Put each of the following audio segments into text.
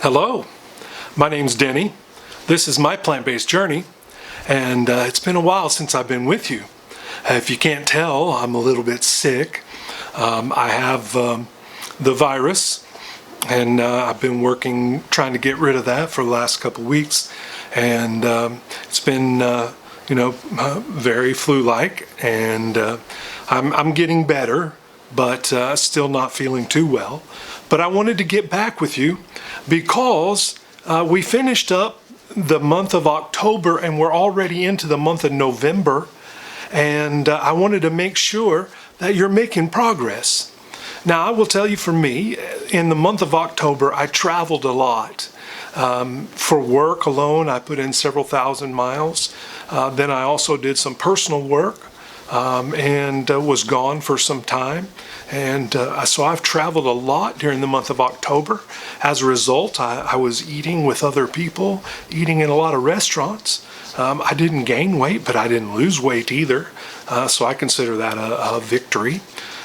Hello, my name's Denny. This is my plant-based journey, and it's been a while since I've been with you. If you can't tell, I'm a little bit sick. I have the virus, and I've been working trying to get rid of that for the last couple weeks, and it's been very flu-like, and I'm getting better, but still not feeling too well. But I wanted to get back with you because we finished up the month of October and we're already into the month of November, and I wanted to make sure that you're making progress. Now, I will tell you, for me, in the month of October, I traveled a lot. For work alone, I put in several thousand miles. Then I also did some personal work and was gone for some time. And so I've traveled a lot during the month of October. As a result, I was eating with other people, eating in a lot of restaurants. I didn't gain weight, but I didn't lose weight either. So I consider that a victory.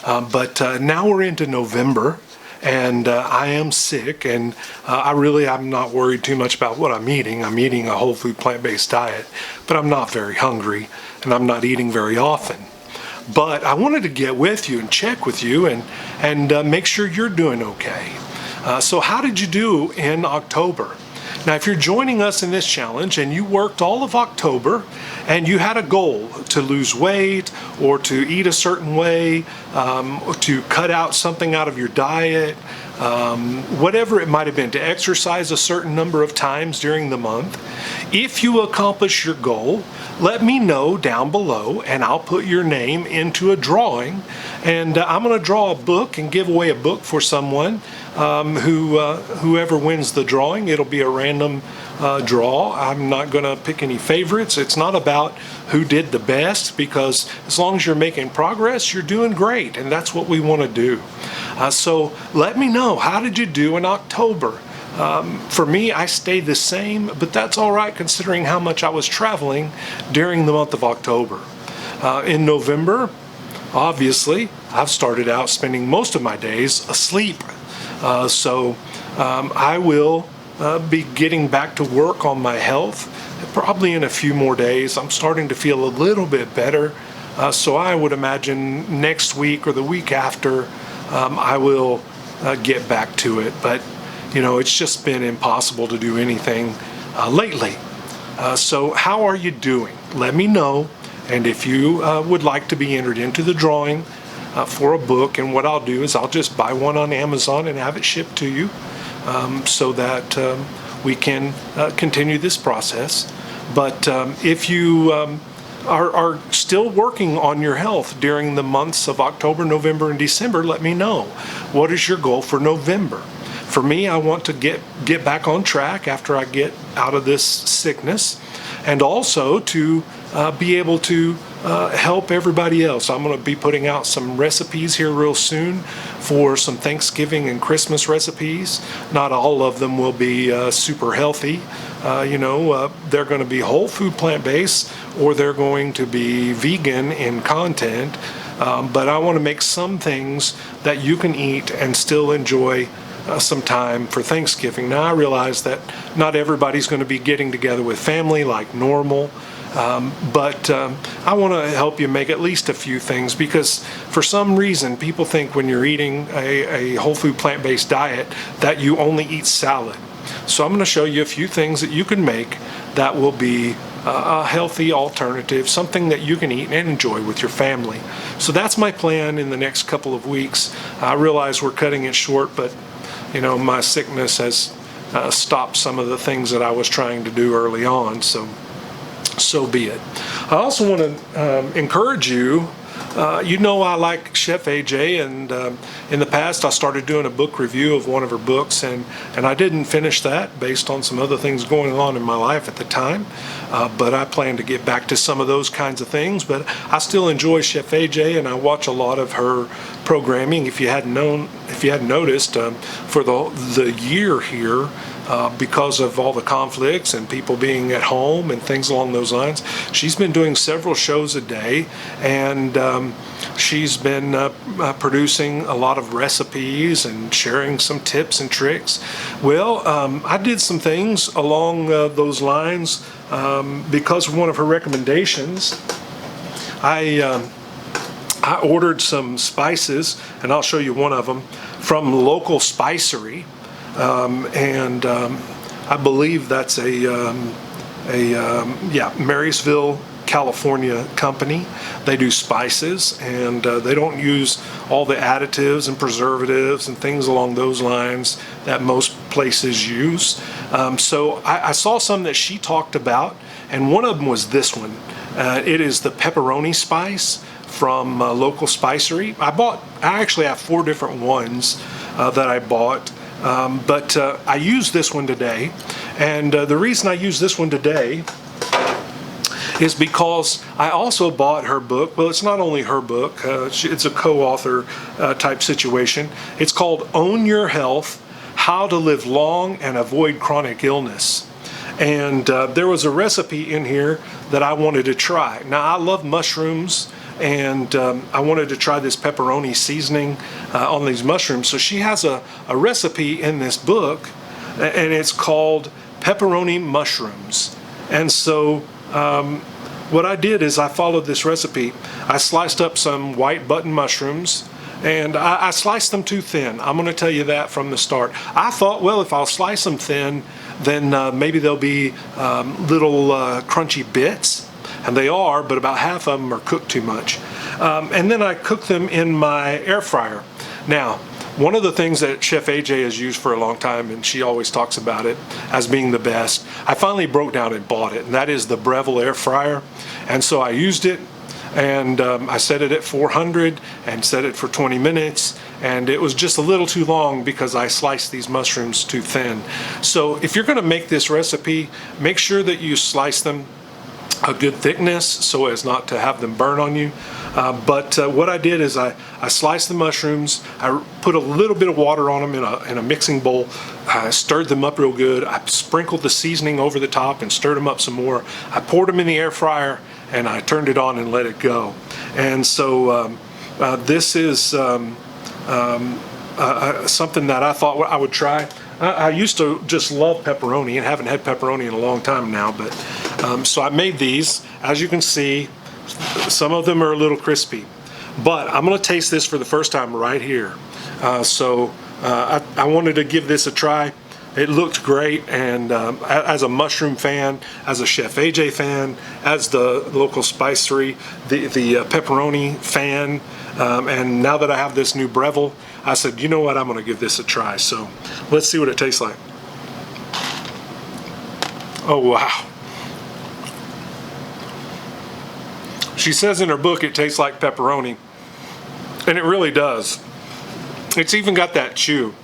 But now we're into November, and I am sick, and I'm not worried too much about what I'm eating. I'm eating a whole food plant-based diet, but I'm not very hungry, and I'm not eating very often. But I wanted to get with you and check with you and make sure you're doing okay. So how did you do in October? Now, if you're joining us in this challenge and you worked all of October and you had a goal to lose weight or to eat a certain way, to cut out something out of your diet, whatever it might have been, to exercise a certain number of times during the month, if you accomplish your goal, let me know down below and I'll put your name into a drawing, and I'm going to draw a book and give away a book for someone whoever wins the drawing. It'll be a random draw. I'm not going to pick any favorites. It's not about who did the best, because as long as you're making progress, you're doing great, and that's what we want to do. So let me know, how did you do in October? For me, I stayed the same, but that's all right considering how much I was traveling during the month of October. In November, obviously, I've started out spending most of my days asleep. So I will be getting back to work on my health probably in a few more days. I'm starting to feel a little bit better. So I would imagine next week or the week after, I will get back to it. But it's just been impossible to do anything lately. So how are you doing? Let me know. And if you would like to be entered into the drawing for a book, and what I'll do is I'll just buy one on Amazon and have it shipped to you, so that we can continue this process. But if you are still working on your health during the months of October, November, and December, let me know. What is your goal for November? For me, I want to get back on track after I get out of this sickness, and also to be able to help everybody else. I'm going to be putting out some recipes here real soon for some Thanksgiving and Christmas recipes. Not all of them will be super healthy. They're going to be whole food plant-based, or they're going to be vegan in content. But I want to make some things that you can eat and still enjoy some time for Thanksgiving. Now, I realize that not everybody's going to be getting together with family like normal, but I want to help you make at least a few things, because for some reason people think when you're eating a whole food plant-based diet that you only eat salad. So I'm going to show you a few things that you can make that will be a healthy alternative, something that you can eat and enjoy with your family. So that's my plan in the next couple of weeks. I realize we're cutting it short, but my sickness has stopped some of the things that I was trying to do early on, so be it. I also want to encourage you. I like Chef AJ, and in the past I started doing a book review of one of her books, and I didn't finish that based on some other things going on in my life at the time, but I plan to get back to some of those kinds of things. But I still enjoy Chef AJ, and I watch a lot of her programming. If you hadn't noticed, for the year here, because of all the conflicts and people being at home and things along those lines, she's been doing several shows a day, and she's been producing a lot of recipes and sharing some tips and tricks. Well, I did some things along those lines because of one of her recommendations. I ordered some spices, and I'll show you one of them, from Local Spicery, and I believe that's a Marysville, California company. They do spices, and they don't use all the additives and preservatives and things along those lines that most places use. So I saw some that she talked about, and one of them was this one. It is the pepperoni spice from Local Spicery. I actually have 4 different ones that I bought, but I used this one today, and the reason I use this one today is because I also bought her book. Well, it's not only her book, it's a co-author type situation. It's called Own Your Health: How to Live Long and Avoid Chronic Illness. And there was a recipe in here that I wanted to try. Now, I love mushrooms, and I wanted to try this pepperoni seasoning on these mushrooms. So she has a recipe in this book, and it's called Pepperoni Mushrooms. And so what I did is I followed this recipe. I sliced up some white button mushrooms, and I sliced them too thin. I'm going to tell you that from the start. I thought, well, if I'll slice them thin, then maybe they'll be little crunchy bits. And they are, but about half of them are cooked too much. And then I cooked them in my air fryer. Now, one of the things that Chef AJ has used for a long time, and she always talks about it as being the best, I finally broke down and bought it, and that is the Breville Air Fryer. And so I used it, and I set it at 400 and set it for 20 minutes, and it was just a little too long because I sliced these mushrooms too thin. So if you're going to make this recipe, make sure that you slice them a good thickness so as not to have them burn on you. But what I did is I sliced the mushrooms, I put a little bit of water on them in a mixing bowl, I stirred them up real good, I sprinkled the seasoning over the top and stirred them up some more. I poured them in the air fryer, and I turned it on and let it go. And so this is something that I thought I would try. I used to just love pepperoni and haven't had pepperoni in a long time now, but so I made these. As you can see, some of them are a little crispy, but I'm going to taste this for the first time right here. So I wanted to give this a try. It looked great, and as a mushroom fan, as a Chef AJ fan, as the Local Spicery, the pepperoni fan, and now that I have this new Breville, I said, you know what, I'm going to give this a try. So let's see what it tastes like. Oh, wow. She says in her book it tastes like pepperoni, and it really does. It's even got that chew.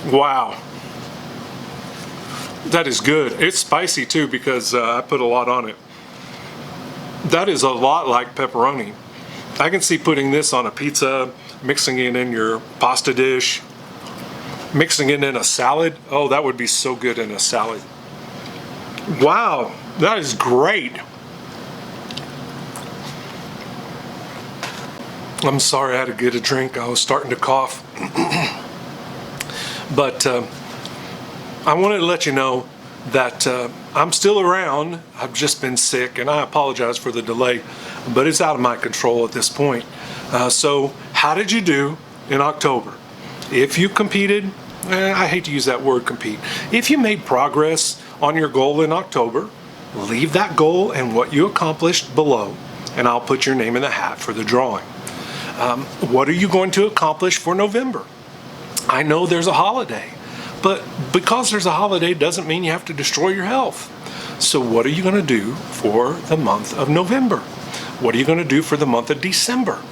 Wow. That is good. It's spicy too because I put a lot on it. That is a lot like pepperoni. I can see putting this on a pizza, mixing it in your pasta dish, mixing it in a salad. Oh, that would be so good in a salad. Wow, that is great. I'm sorry I had to get a drink. I was starting to cough. But I wanted to let you know that I'm still around. I've just been sick, and I apologize for the delay, but it's out of my control at this point. So how did you do in October? If you competed, I hate to use that word compete, if you made progress on your goal in October, leave that goal and what you accomplished below, and I'll put your name in the hat for the drawing. What are you going to accomplish for November? I know there's a holiday, but because there's a holiday doesn't mean you have to destroy your health. So what are you going to do for the month of November? What are you going to do for the month of December?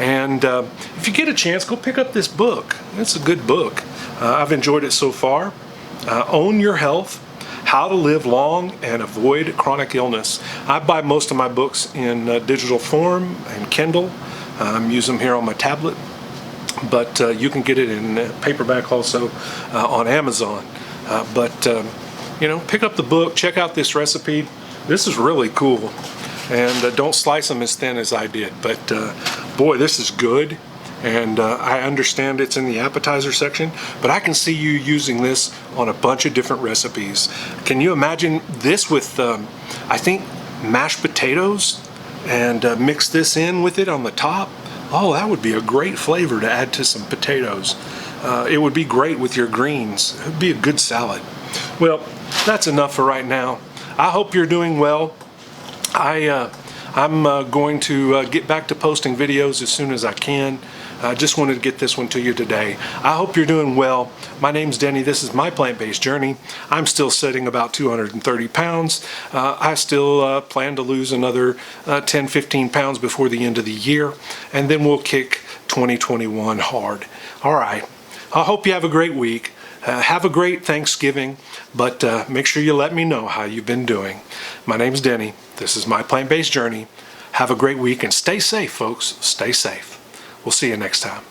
And if you get a chance, go pick up this book. It's a good book. I've enjoyed it so far. Own Your Health: How to Live Long and Avoid Chronic Illness. I buy most of my books in digital form and Kindle. Use them here on my tablet. But you can get it in paperback also on Amazon. But you know, pick up the book, check out this recipe. This is really cool. and don't slice them as thin as I did. But boy, this is good. And I understand it's in the appetizer section, but I can see you using this on a bunch of different recipes. Can you imagine this with, I think, mashed potatoes, and mix this in with it on the top? Oh, that would be a great flavor to add to some potatoes. It would be great with your greens. It would be a good salad. Well, that's enough for right now. I hope you're doing well. I'm going to get back to posting videos as soon as I can. I just wanted to get this one to you today. I hope you're doing well. My name's Denny. This is my plant-based journey. I'm still sitting about 230 pounds. I still plan to lose another 10, 15 pounds before the end of the year, and then we'll kick 2021 hard. All right. I hope you have a great week. Have a great Thanksgiving, but make sure you let me know how you've been doing. My name's Denny. This is my plant-based journey. Have a great week and stay safe, folks. Stay safe. We'll see you next time.